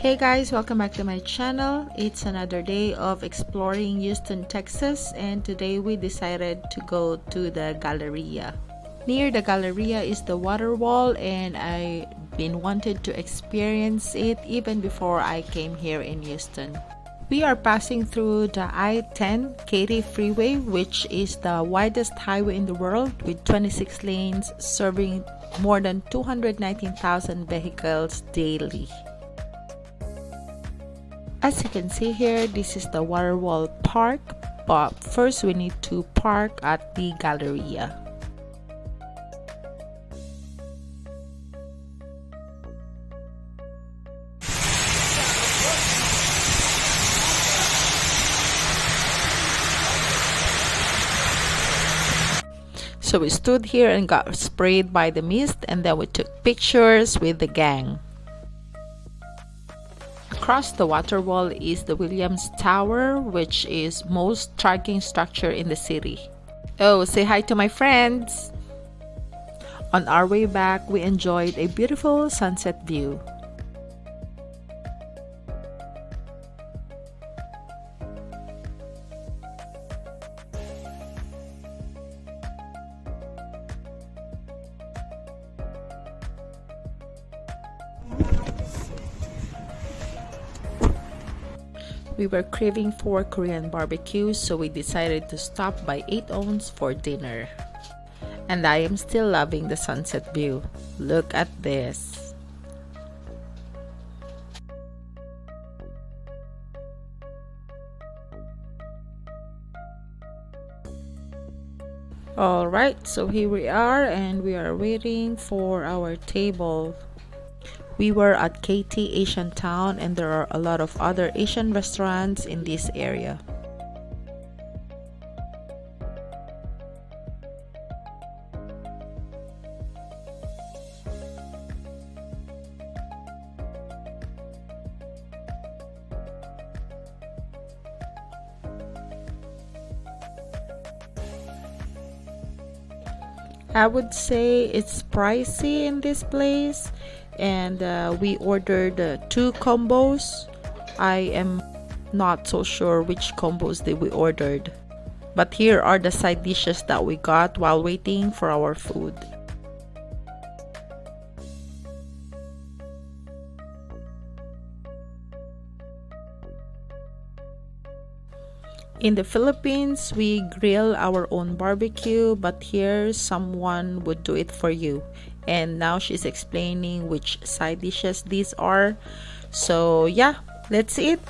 Hey guys, welcome back to my channel. It's another day of exploring Houston, Texas, and today we decided to go to the Galleria. Near the Galleria is the Waterfall, and I've been wanted to experience it even before I came here in Houston. We are passing through the I-10 Katy Freeway, which is the widest highway in the world with 26 lanes, serving more than 219,000 vehicles daily. As you can see here, this is the Waterfall Park, but first we need to park at the Galleria. So we stood here and got sprayed by the mist, and then we took pictures with the gang. Across the Waterfall is the Williams Tower, which is most striking structure in the city. Oh, say hi to my friends! On our way back, we enjoyed a beautiful sunset view. We were craving for Korean barbecue, so we decided to stop by 8 Ounce for dinner. And I am still loving the sunset view. Look at this. Alright, so here we are and we are waiting for our table. We were at KT Asian Town, and there are a lot of other Asian restaurants in this area. I would say it's pricey in this place, and we ordered 2 combos. I am not so sure which combos that we ordered, but here are the side dishes that we got while waiting for our food. In the Philippines, we grill our own barbecue, but here someone would do it for you. And now she's explaining which side dishes these are. So yeah, let's eat.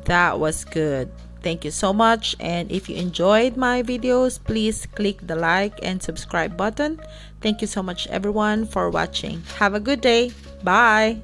That was good. Thank you so much, and if you enjoyed my videos, please click the like and subscribe button. Thank you so much everyone for watching. Have a good day. Bye.